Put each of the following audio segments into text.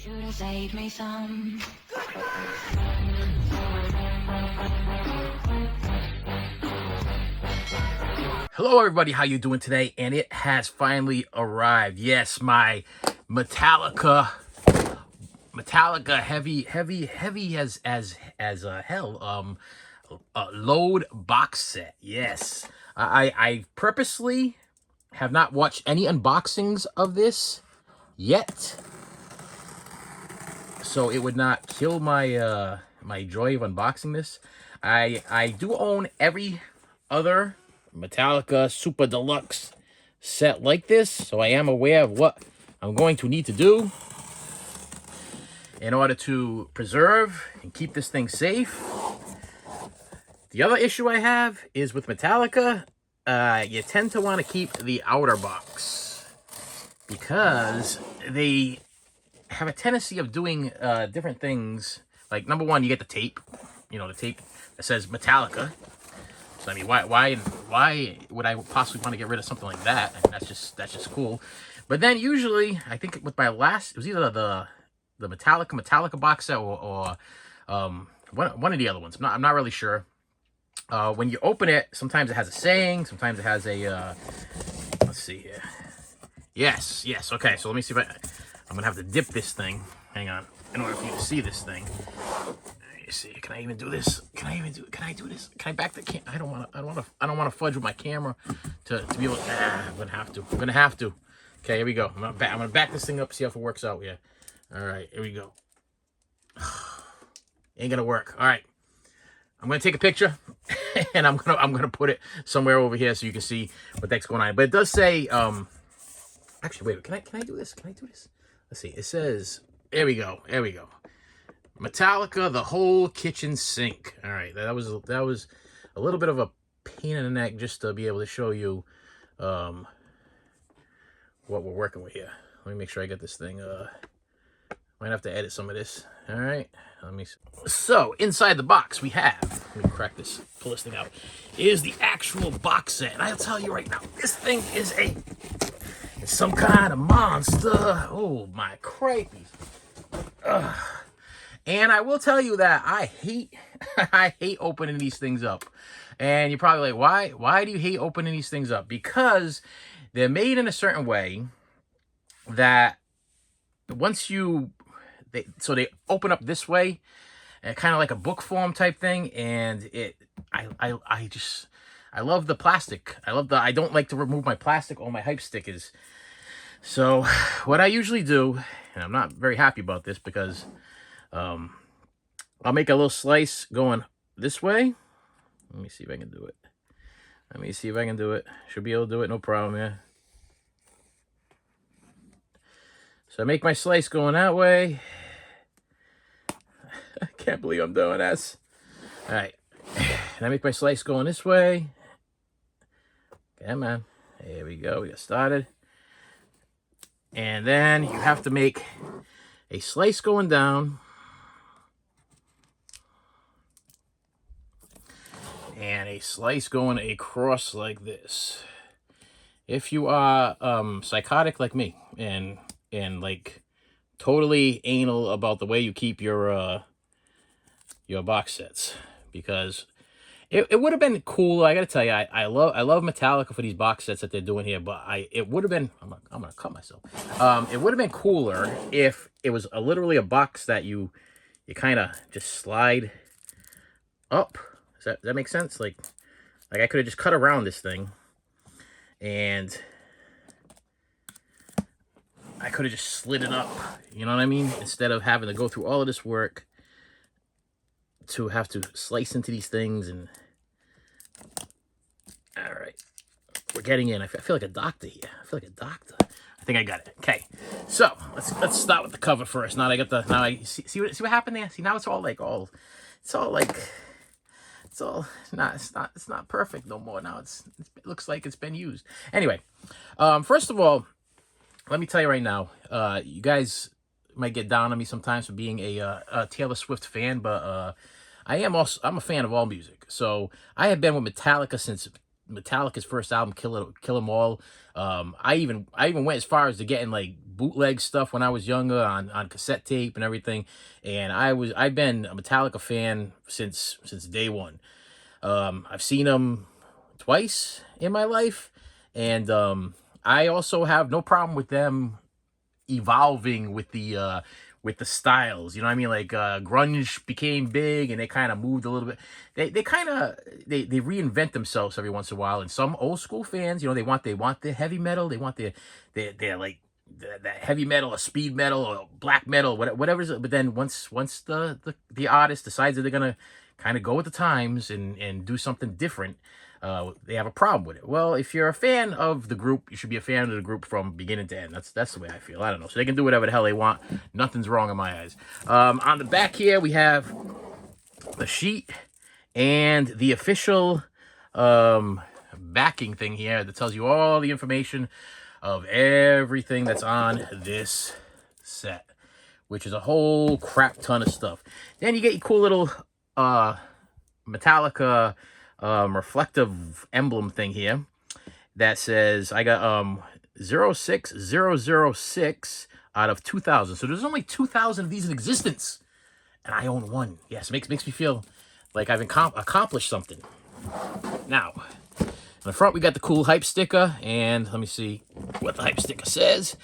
you to save me some. Hello everybody, how you doing today? And it has finally arrived. Yes, my Metallica heavy as hell load box set. Yes. I purposely have not watched any unboxings of this yet, so it would not kill my my joy of unboxing this. I do own every other Metallica Super Deluxe set like this, so I am aware of what I'm going to need to do in order to preserve and keep this thing safe. The other issue I have is with Metallica, you tend to want to keep the outer box because they have a tendency of doing different things. Like, number one, you get the tape, the tape that says Metallica. So I mean, why would I possibly want to get rid of something like that? I mean, that's just cool. But then usually, I think with my last, it was either the Metallica box set or one of the other ones. I'm not really sure. When you open it, sometimes it has a saying, sometimes it has a let's see here. Yes. Okay, so let me see if I'm gonna have to dip this thing. Hang on, in order for you to see this thing. Let me see. Can I even do this? Can I do this? Can I back the cam? I don't want to fudge with my camera to be able. I'm gonna have to. Okay, here we go. I'm gonna back this thing up. See if it works out. Yeah. All right, here we go. Ain't gonna work. All right. I'm gonna take a picture, and I'm gonna put it somewhere over here so you can see what that's going on. But it does say. Actually, wait. Can I do this? Can I do this? Let's see. It says. There we go. Metallica, the whole kitchen sink. All right, that was a little bit of a pain in the neck just to be able to show you what we're working with here. Let me make sure I get this thing. Might have to edit some of this. All right, let me see. So inside the box we have. Let me crack this, pull this thing out. Is the actual box set, and I'll tell you right now, this thing is it's some kind of monster. Oh my crikey. And I will tell you that I hate opening these things up. And you're probably like, why do you hate opening these things up? Because they're made in a certain way that once they open up this way, kind of like a book form type thing, and I love the plastic. I don't like to remove my plastic or my hype stickers. So what I usually do, and I'm not very happy about this because I'll make a little slice going this way. Let me see if I can do it. Should be able to do it, no problem, yeah. So I make my slice going that way. I can't believe I'm doing this. All right. And I make my slice going this way. Come on. There we go. We got started. And then you have to make a slice going down. And a slice going across like this. If you are psychotic like me and like totally anal about the way you keep your box sets, because it would have been cool. I gotta tell you, I love Metallica for these box sets that they're doing here, but it would have been, I'm gonna cut myself. It would have been cooler if it was literally a box that you kind of just slide up. Does that make sense? Like I could have just cut around this thing, and I could have just slid it up. You know what I mean? Instead of having to go through all of this work to have to slice into these things. And all right, we're getting in. I feel like a doctor here. I think I got it. Okay, so let's start with the cover first. Now I see what happened there. See, now it's not perfect no more. Now it looks like it's been used. Anyway, first of all, let me tell you right now, you guys might get down on me sometimes for being a Taylor Swift fan, but I'm a fan of all music. So I have been with Metallica since Metallica's first album, Kill 'Em All. I even went as far as to getting like bootleg stuff when I was younger on cassette tape and everything. And I've been a Metallica fan since day one. I've seen them twice in my life, and I also have no problem with them evolving with the styles. You know what I mean? Like grunge became big and they kind of moved a little bit. They kind of they reinvent themselves every once in a while. And some old school fans, you know, they want the heavy metal, they want they're like the heavy metal or speed metal or black metal, whatever's. But then once the artist decides that they're gonna kind of go with the times and do something different, they have a problem with it. Well, if you're a fan of the group, you should be a fan of the group from beginning to end. That's the way I feel. I don't know. So they can do whatever the hell they want. Nothing's wrong in my eyes. On the back here, we have the sheet and the official backing thing here that tells you all the information of everything that's on this set, which is a whole crap ton of stuff. Then you get your cool little Metallica reflective emblem thing here that says I got 06006 out of 2,000. So there's only 2,000 of these in existence, and I own one. Yes, makes me feel like I've accomplished something. Now, in the front, we got the cool hype sticker, and let me see what the hype sticker says.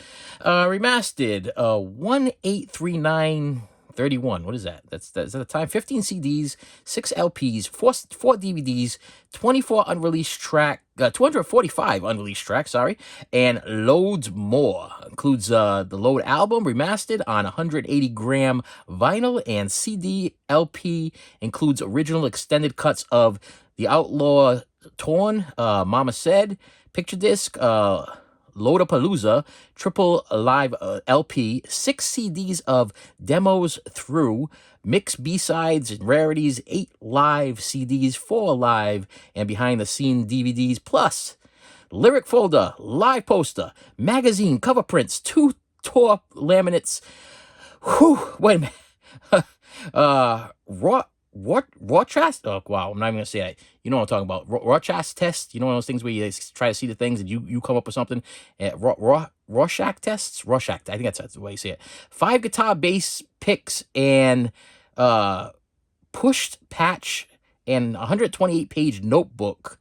Remastered, 183931. What is that? Is that the time? 15 CDs, 6 LPs, 4 DVDs, 24 unreleased track, 245 unreleased tracks, sorry, and loads more. Includes the Load album remastered on 180-gram vinyl, and CD LP includes original extended cuts of The Outlaw Torn, Mama Said, Picture Disc, Loadapalooza, triple live LP, 6 CDs of demos through, mix B-sides and rarities, 8 live CDs, 4 live and behind-the-scene DVDs, plus lyric folder, live poster, magazine, cover prints, 2 tour laminates. Whew, wait a minute. Rorschach? Oh, wow, I'm not even going to say that. You know what I'm talking about. Rorschach test? You know one of those things where you try to see the things and you come up with something? Rorschach tests? Rorschach. I think that's the way you say it. 5 guitar bass picks and pushed patch and 128-page notebook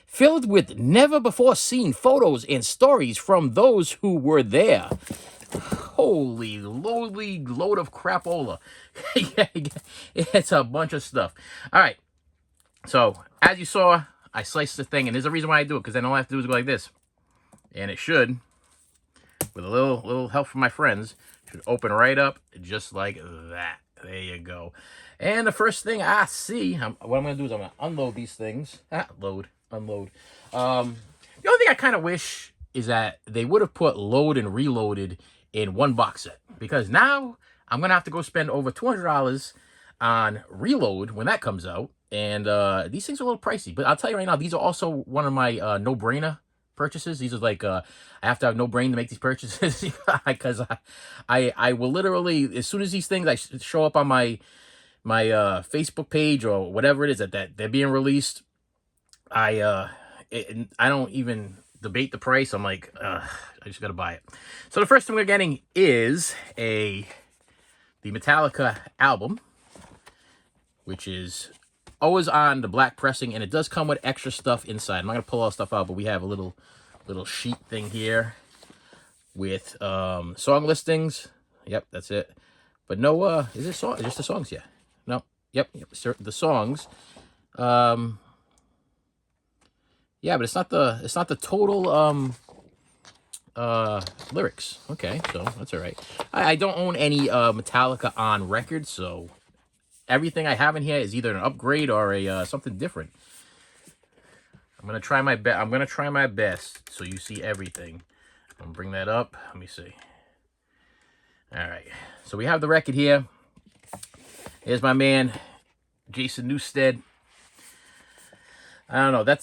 filled with never-before-seen photos and stories from those who were there. Holy load of crapola. Yeah, it's a bunch of stuff. All right. So, as you saw, I sliced the thing, and there's a reason why I do it, because then all I have to do is go like this. And it should, with a little help from my friends, should open right up just like that. There you go. And the first thing I see, what I'm going to do is I'm going to unload these things. Unload. The only thing I kind of wish is that they would have put Load and Reloaded in one box set, because now I'm gonna have to go spend over $200 on Reload when that comes out, and these things are a little pricey. But I'll tell you right now, these are also one of my no-brainer purchases. These are like I have to have no brain to make these purchases, because I will literally, as soon as these things show up on my Facebook page or whatever it is that they're being released, I don't even debate the price. I'm like, I just gotta buy it. So the first thing we're getting is the Metallica album, which is always on the black pressing, and it does come with extra stuff inside. I'm not gonna pull all the stuff out, but we have a little sheet thing here with song listings. Yep, that's it. But no, is it song? Just the songs? Yeah. No. Yep. The songs. Yeah, but it's not the total lyrics. Okay, so that's all right. I don't own any Metallica on record, so everything I have in here is either an upgrade or a something different. I'm gonna try my best. I'm gonna try my best so you see everything. I'm gonna bring that up. Let me see. All right, so we have the record here. Here's my man, Jason Newsted. I don't know.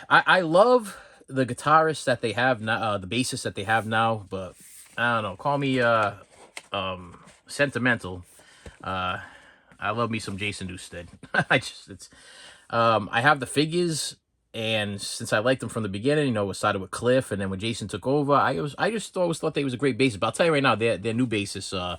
I love the guitarists that they have now, the bassists that they have now, but I don't know. Call me sentimental. I love me some Jason Newsted. I have the figures And since I liked him from the beginning, you know, it started with Cliff, and then when Jason took over, I just always thought that he was a great bassist. But I'll tell you right now, their new bassist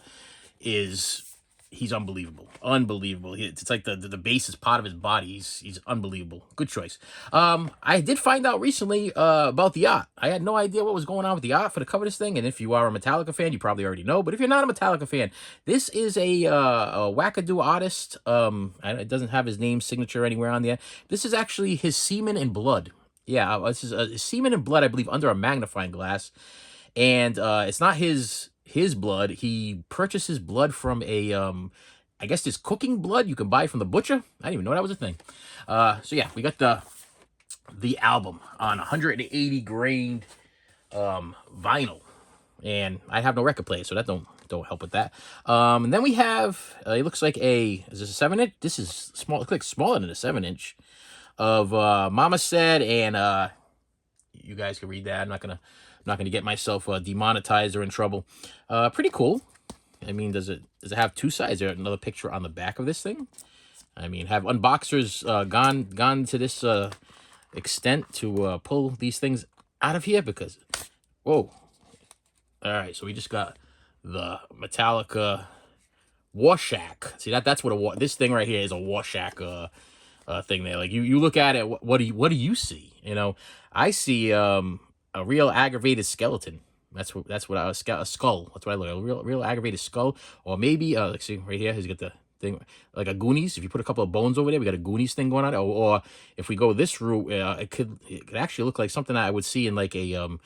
is he's unbelievable, unbelievable. It's like the bass is part of his body. He's unbelievable. Good choice. I did find out recently about the art. I had no idea what was going on with the art for the cover of this thing. And if you are a Metallica fan, you probably already know. But if you're not a Metallica fan, this is a wackadoo artist. It doesn't have his name signature anywhere on there. This is actually his Semen and Blood. Yeah, this is Semen and Blood, I believe, under a magnifying glass. And it's not his blood. He purchases blood from a I guess this cooking blood you can buy from the butcher. I didn't even know that was a thing. So yeah, we got the album on 180 grain vinyl, and I have no record player, so that don't help with that. And then we have it looks like is this a 7-inch? This is small. It looks like smaller than a 7-inch of Mama Said, and you guys can read that. I'm not gonna get myself demonetized or in trouble. Pretty cool. I mean, does it have two sides? Is there another picture on the back of this thing? I mean, have unboxers gone to this extent to pull these things out of here? Because, whoa. All right, so we just got the Metallica Warshack. See, that's what this thing right here is, a Warshack thing there. Like you look at it, what do you see? You know, I see a real aggravated skeleton. That's what a skull. That's what I look at. A real aggravated skull, or maybe let's see right here. He's got the thing like a Goonies. If you put a couple of bones over there, we got a Goonies thing going on. Or if we go this route, it could actually look like something that I would see in like a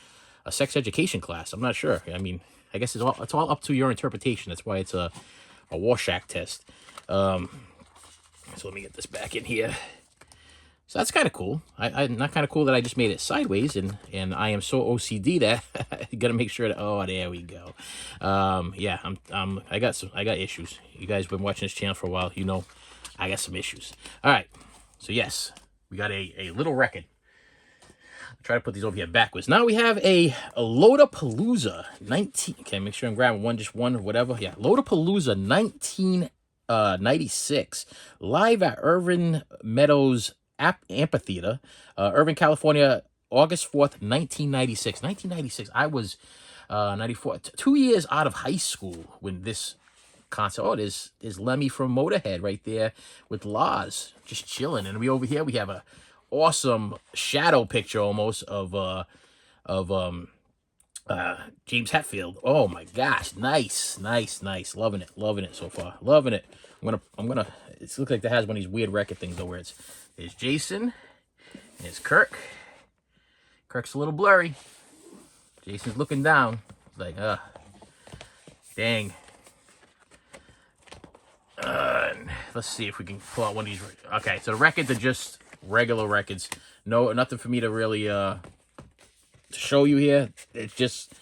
sex education class. I'm not sure. I mean, I guess it's all up to your interpretation. That's why it's a Warshack test. So let me get this back in here. So that's kind of cool. I'm not kind of cool that I just made it sideways, and I am so OCD that I gotta make sure that. Oh, there we go. Yeah, I got issues. You guys been watching this channel for a while. You know, I got some issues. All right. So yes, we got a little record. I'll try to put these over here backwards. Now we have a Loadapalooza 19. Okay, make sure I'm grabbing one or whatever. Yeah, Loadapalooza 1996 live at Irvin Meadows Amphitheater, Irvine, California, August 4th, 1996. 1996. I was 94, 2 years out of high school when this concert. Oh, there's Lemmy from Motorhead right there with Laz just chilling, and we over here we have a awesome shadow picture almost of James Hetfield. Oh my gosh, nice, loving it so far, loving it. I'm gonna. It looks like that has one of these weird record things though, where there's Jason, and it's Kirk. Kirk's a little blurry. Jason's looking down, like dang. Let's see if we can pull out one of these. Okay, so the records are just regular records. No, nothing for me to really to show you here. It's just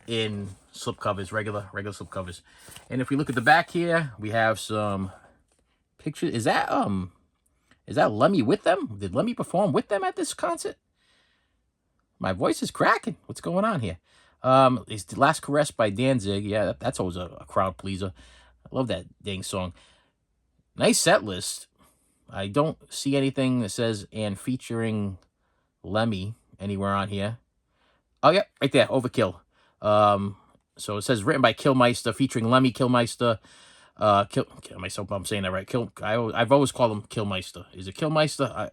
in slip covers, regular slip covers. And if we look at the back here, we have some pictures. Is that Lemmy with them? Did Lemmy perform with them at this concert? My voice is cracking. What's going on here? It's The Last Caress by Danzig. Yeah, that's always a crowd pleaser. I love that dang song. Nice set list. I don't see anything that says and featuring Lemmy anywhere on here. Oh, yeah, right there, Overkill. So it says written by Killmeister, featuring Lemmy Kilmeister. Myself, I'm saying that right. I've always called him Killmeister. Is it Killmeister?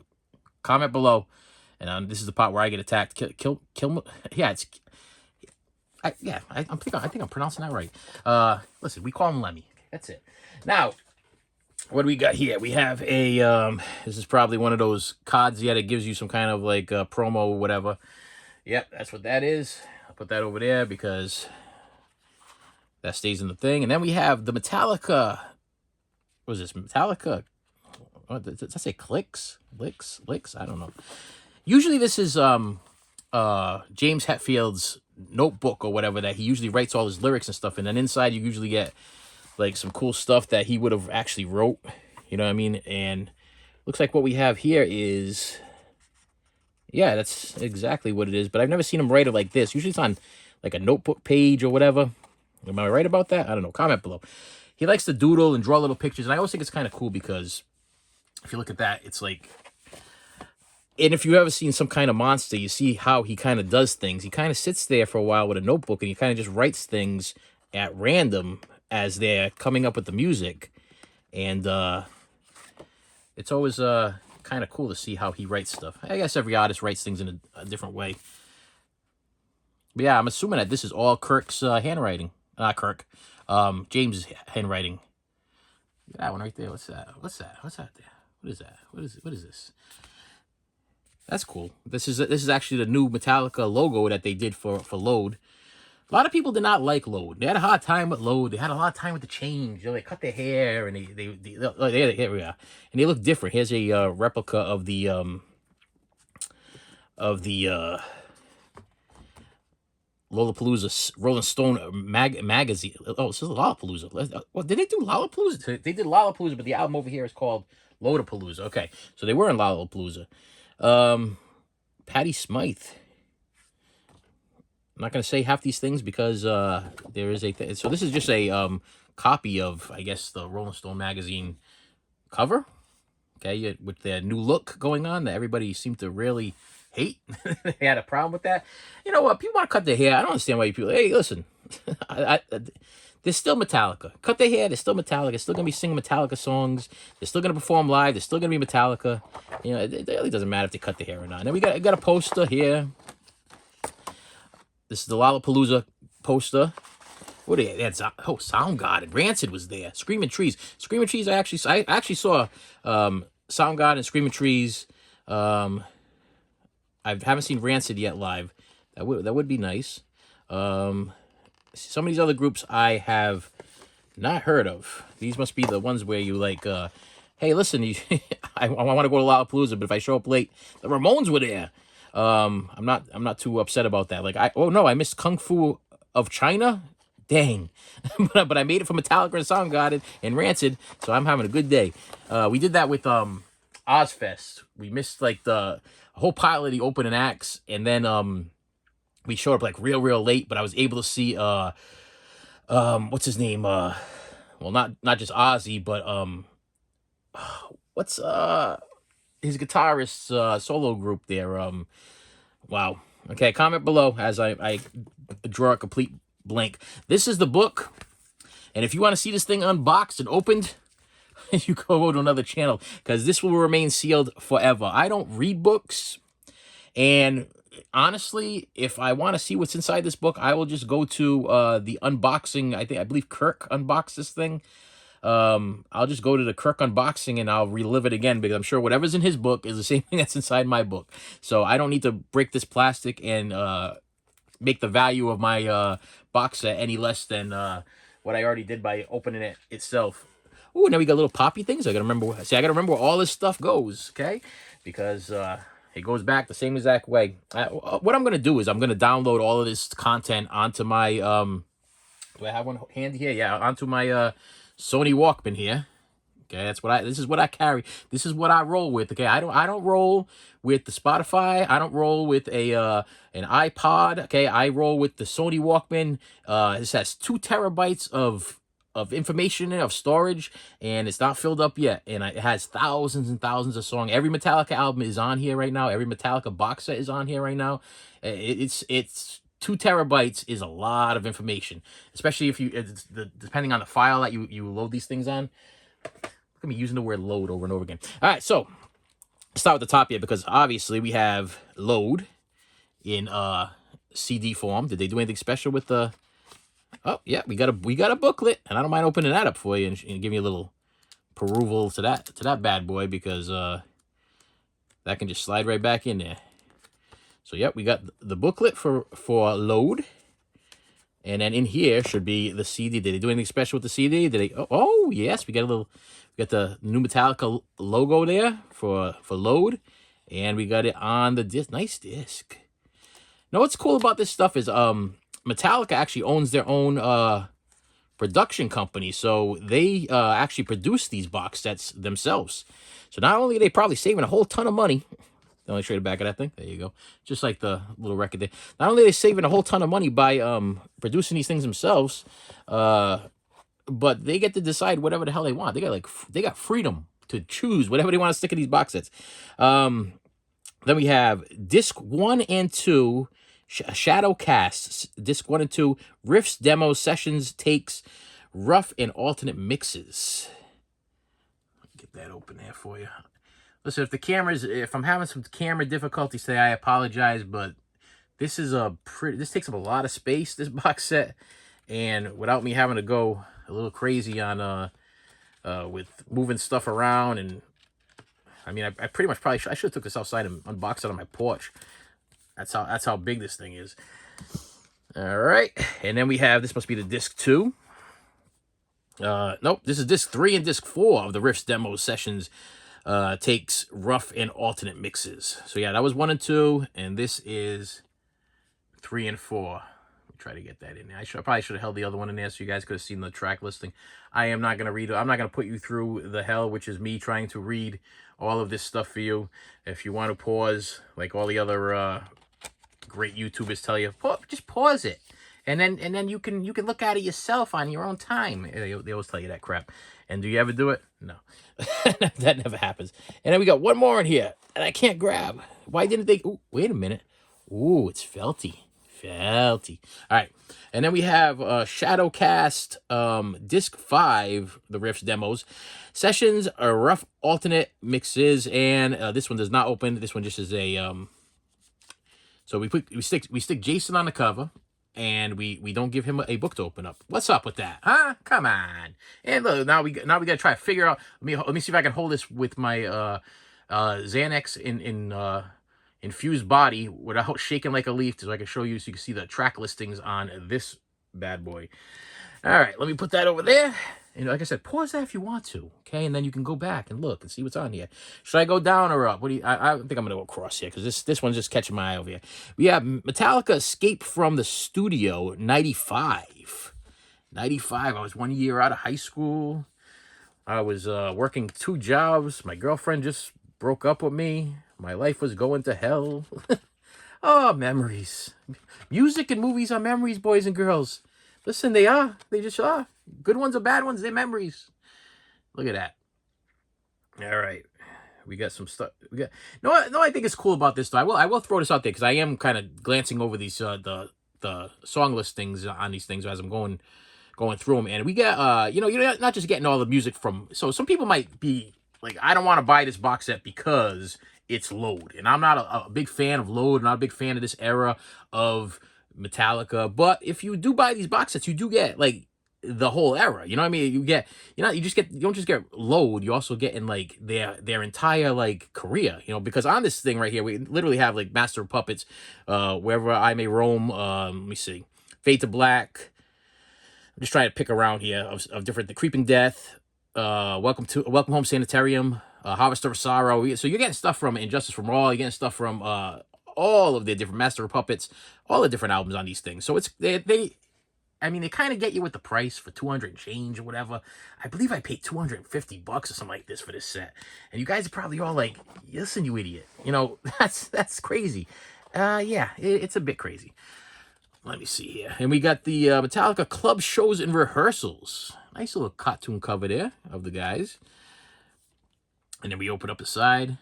Comment below. And this is the part where I get attacked. Yeah, I think I'm pronouncing that right. Listen, we call him Lemmy. That's it. Now, what do we got here? We have a, this is probably one of those cards, that gives you some kind of like promo or whatever. Yep, that's what that is. I'll put that over there because that stays in the thing. And then we have the Metallica. What is this? Metallica. What does that say? Licks? I don't know. Usually this is James Hetfield's notebook or whatever that he usually writes all his lyrics and stuff. And then inside you usually get like some cool stuff that he would have actually wrote. You know what I mean? And looks like what we have here is, yeah, that's exactly what it is. But I've never seen him write it like this. Usually it's on like a notebook page or whatever. Am I right about that? I don't know. Comment below. He likes to doodle and draw little pictures. And I always think it's kind of cool because if you look at that, it's like And if you've ever seen Some Kind of Monster, you see how he kind of does things. He kind of sits there for a while with a notebook and he kind of just writes things at random as they're coming up with the music. And it's always kind of cool to see how he writes stuff. I guess every artist writes things in a different way. But yeah, I'm assuming that this is all Kirk's handwriting. Not Kirk. James's handwriting. That one right there. What's that? What's that? What's that there? What is that? What is this? That's cool. This is actually the new Metallica logo that they did for Load. A lot of people did not like Load. They had a hard time with Load. They had a lot of time with the change. You know, they cut their hair and here we are. And they look different. Here's a replica of the Lollapalooza Rolling Stone magazine. Oh, this is Lollapalooza. Well, did they do Lollapalooza? They did Lollapalooza, but the album over here is called Loadapalooza. Okay, so they were in Lollapalooza. Patty Smythe. I'm not going to say half these things because there is a... So this is just a copy of, I guess, the Rolling Stone magazine cover. Okay, with their new look going on that everybody seemed to really hate. They had a problem with that. You know what? People want to cut their hair. I don't understand why people... Hey, listen. They're still Metallica. Cut their hair. They're still Metallica. They're still going to be singing Metallica songs. They're still going to perform live. They're still going to be Metallica. You know, it really doesn't matter if they cut their hair or not. And then we got a poster here. This is the Lollapalooza poster. What they had? Soundgarden. Rancid was there. Screaming Trees. Screaming Trees. I actually saw Soundgarden, Screaming Trees. I haven't seen Rancid yet live. That would be nice. Some of these other groups I have not heard of. These must be the ones where you like, hey, listen, I want to go to Lollapalooza, but if I show up late, the Ramones were there. I'm not too upset about that. Like I missed Kung Fu of China. Dang. but I made it for Metallica and Soundgarden and Rancid, so I'm having a good day. We did that with Ozfest. We missed like the whole pile of the opening acts, and then we showed up like real late, but I was able to see what's his name? Well, not just Ozzy, but what's his guitarist solo group there? Wow. Okay, comment below as I draw a complete blank. This is the book, and if you want to see this thing unboxed and opened, you go to another channel because this will remain sealed forever. I don't read books, and honestly, if I want to see what's inside this book, I will just go to the unboxing. I believe Kirk unboxed this thing. I'll just go to the Kirk unboxing and I'll relive it again because I'm sure whatever's in his book is the same thing that's inside my book. So I don't need to break this plastic and make the value of my box set any less than what I already did by opening it itself. Ooh, now we got little poppy things. I gotta remember. See, I gotta remember where all this stuff goes, okay? Because it goes back the same exact way. What I'm gonna do is I'm gonna download all of this content onto my do I have one handy here? Yeah, onto my Sony Walkman here. Okay, this is what I carry. This is what I roll with. Okay, I don't roll with the Spotify. I don't roll with a an iPod. Okay, I roll with the Sony Walkman. This has 2 terabytes of information of storage, and it's not filled up yet. And it has thousands and thousands of songs. Every Metallica album is on here right now. Every Metallica box set is on here right now. It's 2 terabytes is a lot of information, especially if depending on the file that you load these things on. Look at me using the word load over and over again. All right, so let's start with the top here because obviously we have Load in CD form. Did they do anything special with the? Oh yeah, we got a booklet, and I don't mind opening that up for you and give you a little perusal to that bad boy because that can just slide right back in there. So yep, we got the booklet for Load. And then in here should be the CD. Did they do anything special with the CD? Did they? Oh yes, we got the new Metallica logo there for Load, and we got it on the disc. Nice disc. Now what's cool about this stuff is Metallica actually owns their own production company, so they actually produce these box sets themselves. So not only are they probably saving a whole ton of money. Let me show you the back of that thing. There you go. Just like the little record there. Not only are they saving a whole ton of money by producing these things themselves, but they get to decide whatever the hell they want. They got freedom to choose whatever they want to stick in these box sets. Then we have disc 1 and 2, Shadow Casts, disc 1 and 2, riffs, demos, sessions, takes, rough and alternate mixes. Get that open there for you. Listen, if I'm having some camera difficulties today, I apologize, but this takes up a lot of space, this box set, and without me having to go a little crazy on with moving stuff around, and I mean, I pretty much I should have took this outside and unboxed it on my porch. That's how big this thing is. All right, and then we have, this must be the disc 2. Nope, this is disc 3 and disc 4 of the riffs, demos, sessions, takes, rough and alternate mixes. So yeah, that was 1 and 2, and this is 3 and 4. Let me try to get that in there. I probably should have held the other one in there so you guys could have seen the track listing. I am not gonna read. I'm not gonna put you through the hell, which is me trying to read all of this stuff for you. If you want to pause, like all the other great YouTubers tell you, just pause it, and then you can look at it yourself on your own time. They always tell you that crap. And do you ever do it? No. That never happens. And then we got one more in here that I can't grab. Why didn't they? Ooh, wait a minute. Ooh, it's felty. Felty. All right. And then we have Shadowcast, disc 5, the riffs, demos, sessions, rough alternate mixes, and this one does not open. This one just is a so we stick Jason on the cover, and we don't give him a book to open up. What's up with that, huh? Come on. And look, now we gotta try to figure out. Let me see if I can hold this with my Xanax in infused body without shaking like a leaf, so I can show you, so you can see the track listings on this bad boy. All right, let me put that over there. And like I said, pause that if you want to, okay? And then you can go back and look and see what's on here. Should I go down or up? What do you? I think I'm gonna go across here, because this one's just catching my eye over here. We have Metallica Escape from the Studio, 95. 95. I was 1 year out of high school. I was working 2 jobs. My girlfriend just broke up with me. My life was going to hell. Oh, memories. Music and movies are memories, boys and girls. Listen, they are. They just are. Good ones or bad ones, they're memories. Look at that. All right. We got some stuff. No, I think it's cool about this, though. I will throw this out there, because I am kind of glancing over these the song listings on these things as I'm going through them, and we got you're not just getting all the music from. So some people might be like, I don't want to buy this box set because it's Load, and I'm not a big fan of Load, not a big fan of this era of Metallica. But if you do buy these box sets, you do get like the whole era. You know what I mean? You get, you don't just get Load, you also get in like their entire like career. Because on this thing right here, we literally have like Master of Puppets, Wherever I May Roam. Let me see, Fade to Black. I'm just trying to pick around here of different, The Creeping Death, Welcome Home Sanitarium, Harvester of Sorrow. So you're getting stuff from Injustice from Raw. You're getting stuff from all of the different Master of Puppets, all the different albums on these things. So it's they kind of get you with the price for 200 and change or whatever. I believe I paid $250 or something like this for this set. And you guys are probably all like, listen, you idiot. That's crazy. Yeah, it's a bit crazy. Let me see here. And we got the Metallica Club Shows and Rehearsals. Nice little cartoon cover there of the guys. And then we open up the side.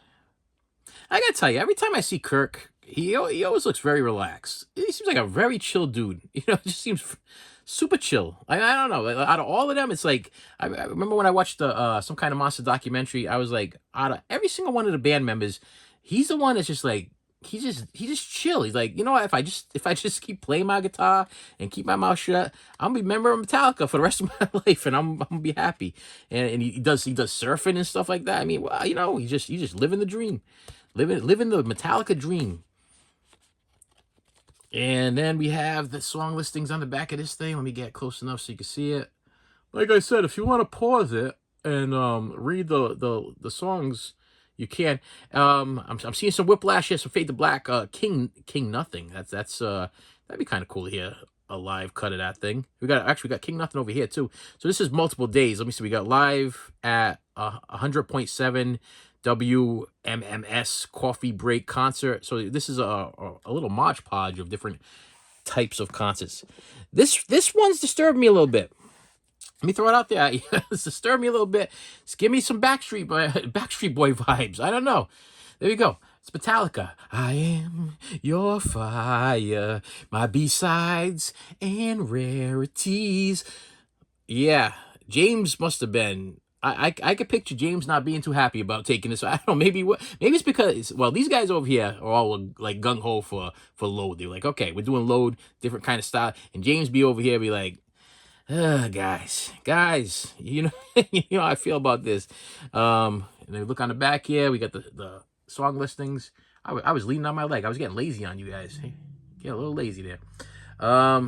I gotta tell you, every time I see Kirk, he always looks very relaxed. He seems like a very chill dude. It just seems super chill. I don't know. Out of all of them, it's like, I remember when I watched the some kind of monster documentary, I was like, out of every single one of the band members, he's the one that's just like, he just chill. He's like, you know what? If I just keep playing my guitar and keep my mouth shut, I'm gonna be a member of Metallica for the rest of my life, and I'm gonna be happy. And he does surfing and stuff like that. I mean, well, he's just living the dream, living the Metallica dream. And then we have the song listings on the back of this thing. Let me get close enough so you can see it. Like I said, if you want to pause it and read the songs, you can. I'm seeing some Whiplash here, some Fade to Black, King Nothing. That'd be kind of cool to hear a live cut of that thing. We got King Nothing over here too. So this is multiple days. Let me see. We got live at 100.7 WMMS Coffee Break Concert. So this is a little Mod Podge of different types of concerts. This one's disturbed me a little bit. Let me throw it out there. It's disturbed me a little bit. It's give me some Backstreet Boy vibes. I don't know. There you go. It's Metallica. I am your fire, my B-sides and rarities. Yeah, James must have been. I could picture James not being too happy about taking this. I don't know. Maybe it's because these guys over here are all like gung ho for load. They're like, okay, we're doing load, different kind of style, and James be over here be like, guys, you know, you know how I feel about this. And then look on the back here. We got the song listings. I was leaning on my leg. I was getting lazy on you guys. Get a little lazy there.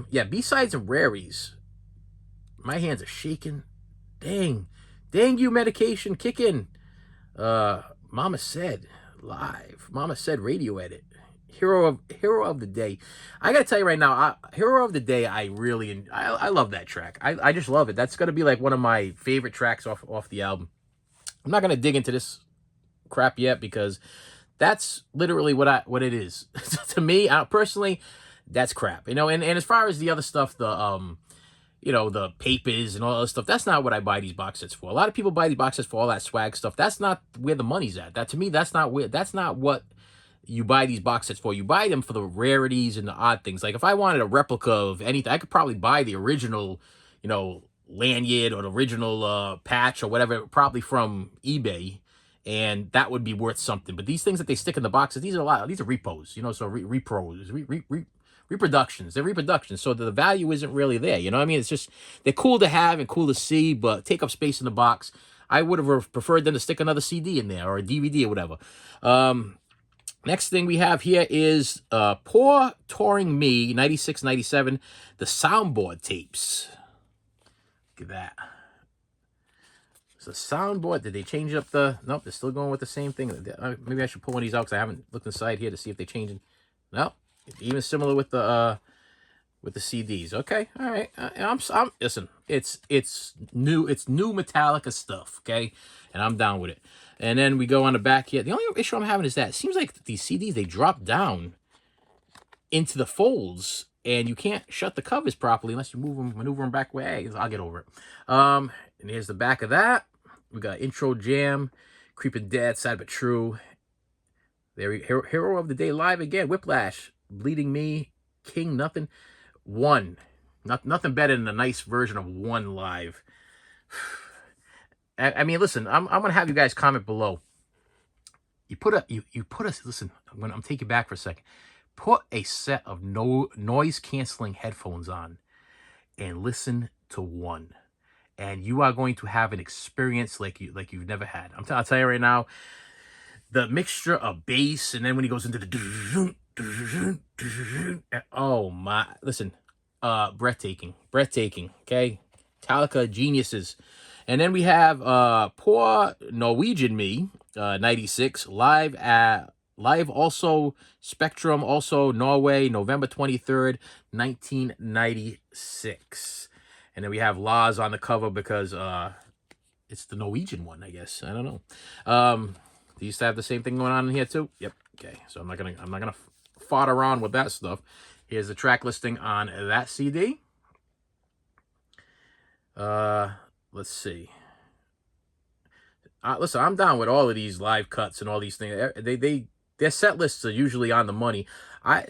Yeah, B-sides and rarities. My hands are shaking. Dang you, medication, kick in. Mama Said live. Mama Said radio edit. Hero of the day. I gotta tell you right now, Hero of the Day. I love that track. I just love it. That's gonna be like one of my favorite tracks off the album. I'm not gonna dig into this crap yet because that's literally what it is to me. Personally, that's crap. You know, and as far as the other stuff, the papers and all that stuff, that's not what I buy these box sets for. A lot of people buy these box sets for all that swag stuff. That's not where the money's at. To me, that's not what you buy these box sets for. You buy them for the rarities and the odd things. Like if I wanted a replica of anything, I could probably buy the original, lanyard or the original patch or whatever, probably from eBay, and that would be worth something. But these things that they stick in the boxes, these are repos, so reproductions. They're reproductions, so the value isn't really there. You know what I mean? It's just they're cool to have and cool to see, but take up space in the box. I would have preferred them to stick another CD in there or a DVD or whatever. Next thing we have here is Poor Touring Me, 96, 97, the soundboard tapes. Look at that. It's a soundboard. Did they change up nope, they're still going with the same thing. Maybe I should pull one of these out because I haven't looked inside here to see if they changed it. No, even similar with the CDs. Okay, all right. I'm listen. It's new Metallica stuff. Okay, and I'm down with it. And then we go on the back here. The only issue I'm having is that it seems like these CDs, they drop down into the folds, and you can't shut the covers properly unless you maneuver them back way. I'll get over it. And here's the back of that. We got Intro Jam, Creeping Dead, Sad But True. There, Hero of the Day live again. Whiplash, Bleeding Me, King Nothing. One. Nothing better than a nice version of One live. I mean, listen, I'm gonna have you guys comment below. You put us. Listen, I'm taking you back for a second. Put a set of noise canceling headphones on and listen to One, and you are going to have an experience like you've never had. I'll tell you right now, the mixture of bass, and then when he goes into the oh my, listen, breathtaking. Okay, Metallica geniuses. And then we have Poor Norwegian Me, 96, live also Spectrum, also Norway, November 23rd, 1996. And then we have Laz on the cover because it's the Norwegian one, I guess. I don't know. Do you still have the same thing going on in here too? Yep. Okay. So I'm not gonna fart around with that stuff. Here's the track listing on that CD. Let's see. Listen, I'm down with all of these live cuts and all these things. Their set lists are usually on the money.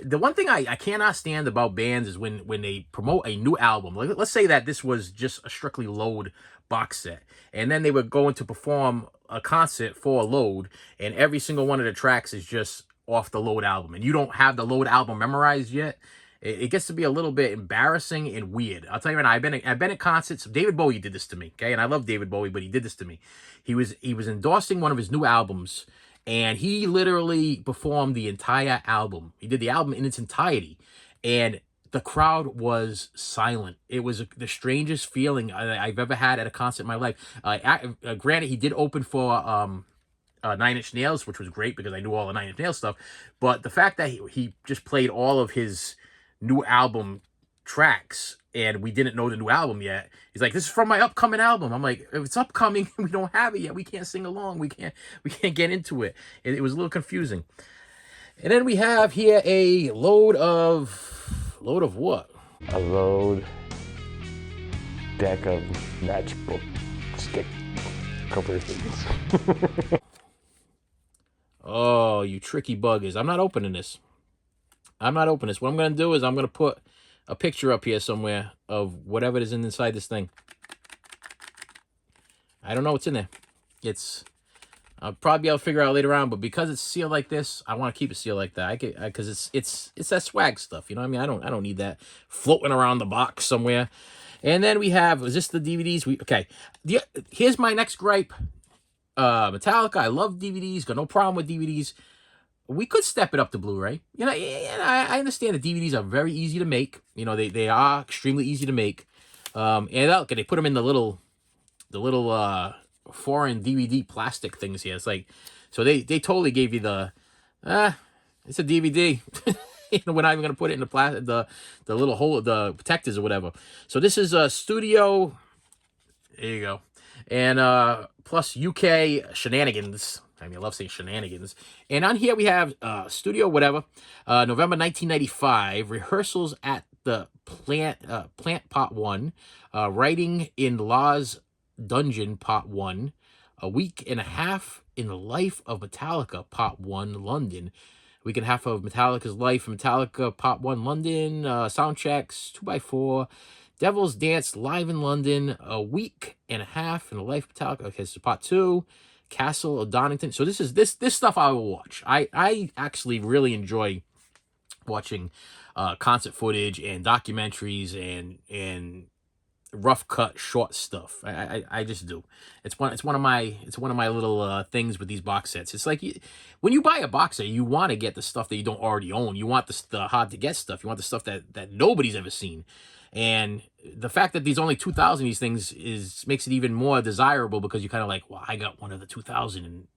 The one thing I cannot stand about bands is when they promote a new album. Like, let's say that this was just a strictly Load box set, and then they were going to perform a concert for Load, and every single one of the tracks is just off the Load album, and you don't have the Load album memorized yet. It gets to be a little bit embarrassing and weird. I'll tell you right now, I've been at concerts. David Bowie did this to me, okay? And I love David Bowie, but he did this to me. He was endorsing one of his new albums, and he literally performed the entire album. He did the album in its entirety, and the crowd was silent. It was the strangest feeling I've ever had at a concert in my life. Granted, he did open for Nine Inch Nails, which was great because I knew all the Nine Inch Nails stuff. But the fact that he just played all of his new album tracks and we didn't know the new album yet. He's like, this is from my upcoming album. I'm like, if it's upcoming, we don't have it yet. We can't sing along. We can't get into it. It was a little confusing. And then we have here a load of what? A load deck of matchbook stick cover things. Oh, you tricky buggers. I'm not opening this. I'm not opening this. What I'm going to do is I'm going to put a picture up here somewhere of whatever is inside this thing. I don't know what's in there. I'll probably be able to figure out later on, but because it's sealed like this, I want to keep it sealed like that. Because it's that swag stuff, you know what I mean? I don't need that floating around the box somewhere. And then we have, is this the DVDs? Here's my next gripe. Metallica, I love DVDs, got no problem with DVDs. We could step it up to Blu-ray. You know, and I understand that DVDs are very easy to make. You know, they are extremely easy to make. And look, they put them in the little foreign DVD plastic things here. It's like, so they totally gave you the, it's a DVD. You know, we're not even gonna put it in the little hole, the protectors or whatever. So this is a studio. There you go, and plus UK shenanigans. I mean, I love saying shenanigans. And on here we have studio whatever, November 1995, rehearsals at the plant Part 1, writing in Law's Dungeon Part 1, a week and a half in the life of Metallica Part 1, London. A week and a half of Metallica's life, Metallica Part 1, London, soundtracks 2x4, Devil's Dance live in London, a week and a half in the life of Metallica. Okay, so Part 2, Castle of Donington. So this stuff I will watch. I actually really enjoy watching concert footage and documentaries and rough cut short stuff. I just do. It's one of my little things with these box sets. It's like when you buy a box set, you want to get the stuff that you don't already own. You want the hard to get stuff. You want the stuff that nobody's ever seen. And the fact that there's only 2,000 of these things makes it even more desirable, because you're kind of like, well, I got one of the 2,000, and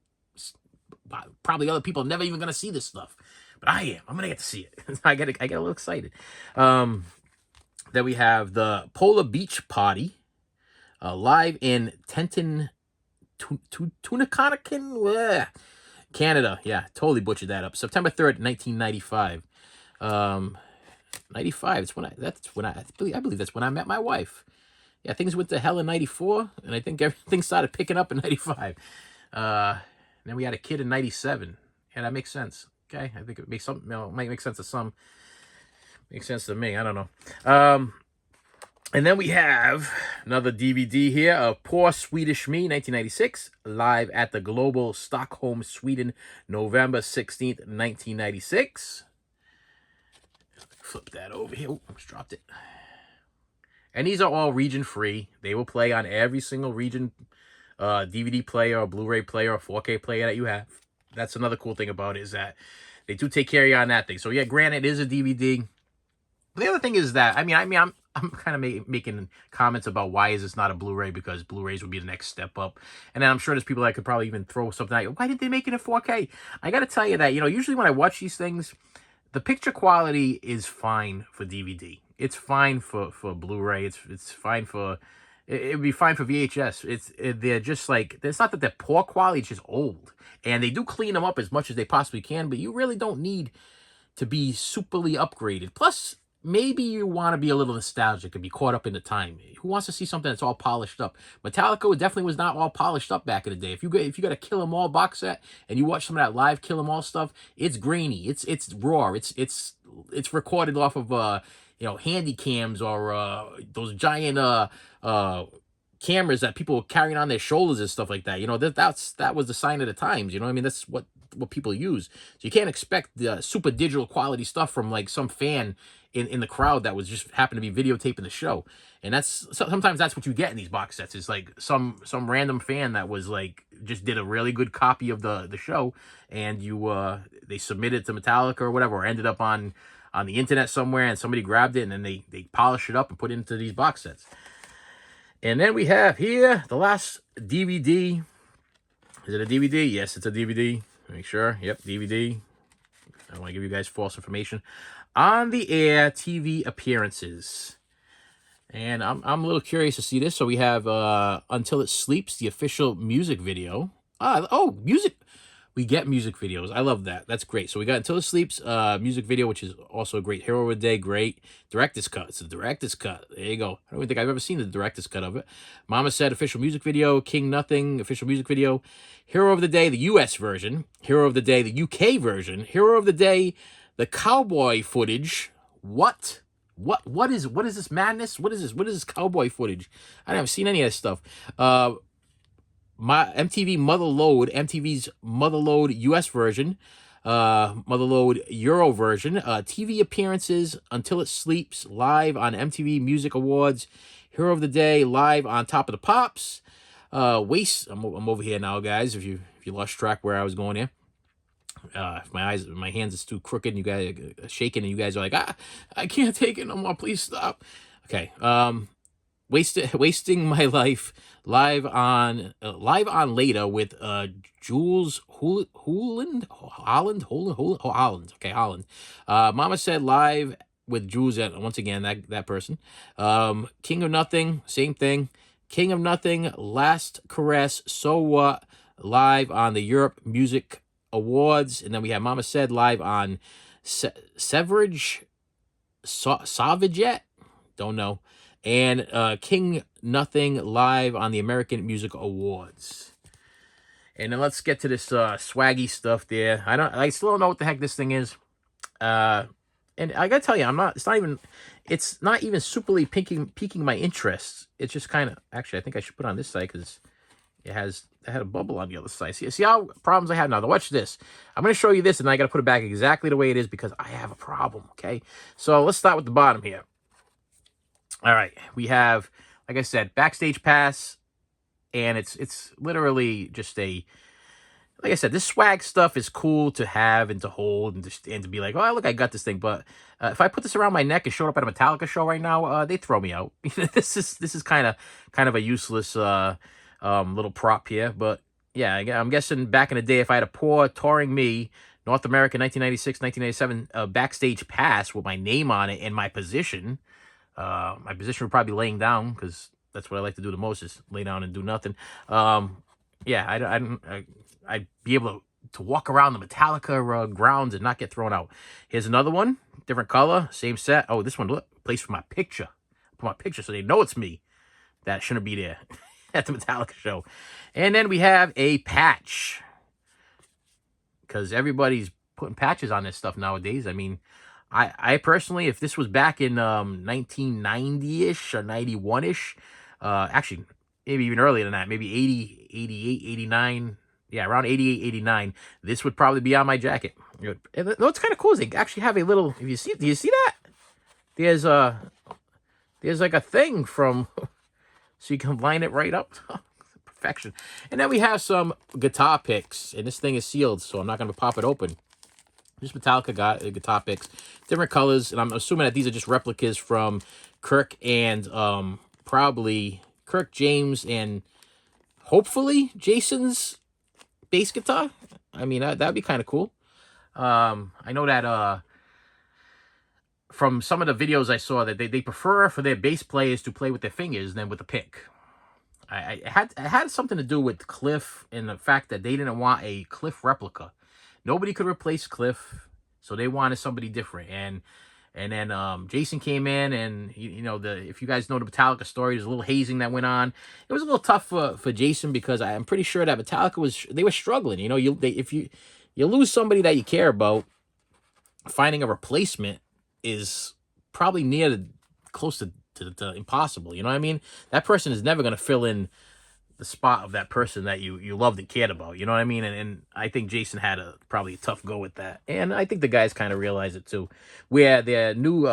probably other people are never even gonna see this stuff, but I am. I'm gonna get to see it. I get a little excited. Then we have the Polar Beach Party, live in Tenton, Tunaconacan, Canada. Yeah, totally butchered that up. September 3rd, 1995. 95. I believe that's when I met my wife. Yeah, things went to hell in 94, and I think everything started picking up in 95. Then we had a kid in 97. Yeah, that makes sense. Okay, I think it makes some, might make sense to some. Makes sense to me. I don't know. And then we have another DVD here of Poor Swedish Me, 1996, live at the Global Stockholm, Sweden, November 16th, 1996. Flip that over here. Ooh, I almost dropped it. And these are all region free. They will play on every single region DVD player or Blu-ray player or 4K player that you have. That's another cool thing about it, is that they do take care of you on that thing. So yeah, granted, it is a DVD. But the other thing is that, I'm kind of making comments about why is this not a Blu-ray, because Blu-rays would be the next step up. And then I'm sure there's people that could probably even throw something out. Why did they make it in 4K? I got to tell you that, usually when I watch these things, the picture quality is fine for DVD. It's fine for Blu-ray. It's fine for, it would be fine for VHS. They're just like, it's not that they're poor quality, it's just old. And they do clean them up as much as they possibly can, but you really don't need to be superly upgraded. Plus, maybe you want to be a little nostalgic and be caught up in the time. Who wants to see something that's all polished up? Metallica definitely was not all polished up back in the day. If you got a Kill 'Em All box set and you watch some of that live Kill 'Em All stuff, it's grainy, it's raw, it's recorded off of handy cams or those giant cameras that people were carrying on their shoulders and stuff like that. That was the sign of the times. I mean, that's what people use. So you can't expect the super digital quality stuff from like some fan in the crowd that was just happened to be videotaping the show. And sometimes that's what you get in these box sets. It's like some random fan that was like just did a really good copy of the show, and they submitted it to Metallica or whatever, or ended up on the internet somewhere, and somebody grabbed it and then they polish it up and put it into these box sets. And then we have here the last DVD. Is it a DVD? Yes, it's a DVD. Make sure. Yep, DVD. I don't want to give you guys false information. On the Air TV appearances. And I'm a little curious to see this. So we have Until It Sleeps, the official music video. Music. we get music videos. I love that. That's great. So we got Until It Sleeps music video, which is also a great. Hero of the Day, great. Director's cut. It's the director's cut. There you go. I don't even think I've ever seen the director's cut of it. Mama Said official music video. King Nothing official music video. Hero of the Day, the US version. Hero of the Day, the UK version. Hero of the Day, the cowboy footage. What? What is this madness? What is this cowboy footage? I haven't seen any of this stuff. My MTV's Motherload US version, Motherload Euro version, TV appearances, Until It Sleeps live on MTV Music Awards, Hero of the Day live on Top of the Pops, I'm over here now, guys. If you lost track where I was going here. If my hands is too crooked, and you guys are shaking, and you guys are like, I can't take it no more. Please stop. Okay. Wasting My Life live on later with Jules Holland. Okay, Holland. Mama Said live with Jules, once again that person. King of Nothing, same thing. King of Nothing, Last Caress, So What live on the Europe Music Awards, and then we have Mama Said live on Severage Savaget, don't know. And King Nothing live on the American Music Awards. And then let's get to this swaggy stuff there. I still don't know what the heck this thing is. And I gotta tell you, it's not even superly piquing my interest. It's just kind of, actually, I think I should put it on this side because it had a bubble on the other side. See how problems I have now. Now watch this. I'm going to show you this, and I got to put it back exactly the way it is because I have a problem, okay? So let's start with the bottom here. All right, we have, like I said, backstage pass, and it's literally just like I said, this swag stuff is cool to have and to hold and to be like, oh, look, I got this thing. But if I put this around my neck and showed up at a Metallica show right now, they throw me out. This is kind of a useless little prop here. But yeah, I'm guessing back in the day, if I had a poor touring me, North America 1996, 1997 backstage pass with my name on it and my position would probably be laying down because that's what I like to do the most is lay down and do nothing. Yeah, I'd be able to walk around the Metallica grounds and not get thrown out. Here's another one, different color, same set. Oh, this one, look, place for my picture. Put my picture so they know it's me. That shouldn't be there at the Metallica show. And then we have a patch because everybody's putting patches on this stuff nowadays. I mean, I personally, if this was back in 1990-ish or 91-ish, actually, maybe even earlier than that, maybe 80, 88, 89, yeah, around 88, 89, this would probably be on my jacket. And what's kind of cool is they actually have a little, do you see that? There's like a thing from, so you can line it right up. Perfection. And then we have some guitar picks, and this thing is sealed, so I'm not going to pop it open. Just Metallica guitar picks, different colors, and I'm assuming that these are just replicas from Kirk and probably Kirk, James, and hopefully Jason's bass guitar. I mean, that'd be kind of cool. I know that from some of the videos I saw that they prefer for their bass players to play with their fingers than with a pick. It had something to do with Cliff and the fact that they didn't want a Cliff replica. Nobody could replace Cliff, so they wanted somebody different. And then Jason came in, and if you guys know the Metallica story, there's a little hazing that went on. It was a little tough for Jason because I'm pretty sure that Metallica they were struggling. If you lose somebody that you care about, finding a replacement is probably close to impossible. You know what I mean? That person is never going to fill in the spot of that person that you loved and cared about. You know what I mean? And I think Jason had probably a tough go with that. And I think the guys kind of realize it too. Where their new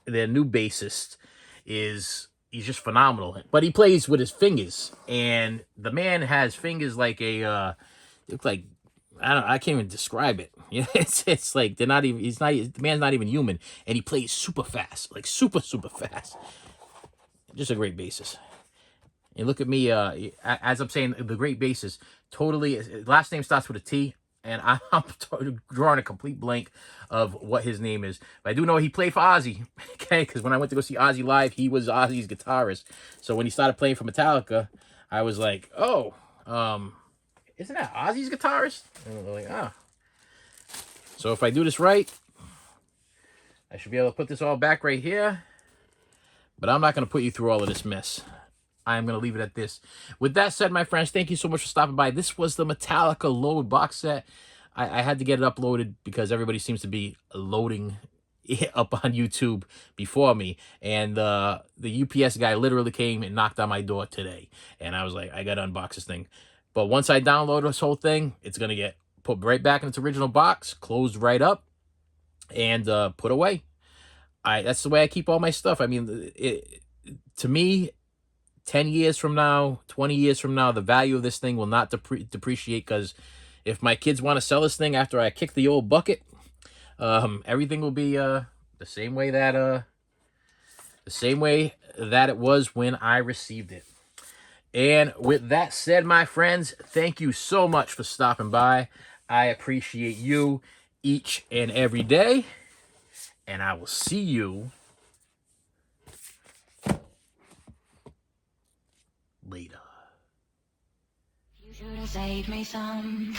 bassist he's just phenomenal. But he plays with his fingers. And the man has fingers like I can't even describe it. It's like the man's not even human. And he plays super fast. Like super, super fast. Just a great bassist. And look at me, as I'm saying, the great bassist, totally, last name starts with a T, and I'm drawing a complete blank of what his name is. But I do know he played for Ozzy, okay? Because when I went to go see Ozzy live, he was Ozzy's guitarist. So when he started playing for Metallica, I was like, oh, isn't that Ozzy's guitarist? And they're like, ah. So if I do this right, I should be able to put this all back right here. But I'm not going to put you through all of this mess. I'm going to leave it at this. With that said, my friends, thank you so much for stopping by. This was the Metallica load box set. I had to get it uploaded because everybody seems to be loading it up on YouTube before me. And the UPS guy literally came and knocked on my door today. And I was like, I got to unbox this thing. But once I download this whole thing, it's going to get put right back in its original box, closed right up, and put away. That's the way I keep all my stuff. I mean, to me, 10 years from now, 20 years from now, the value of this thing will not depreciate, because if my kids want to sell this thing after I kick the old bucket, everything will be the same way that it was when I received it. And with that said, my friends, thank you so much for stopping by. I appreciate you each and every day. And I will see you later. You should have saved me some.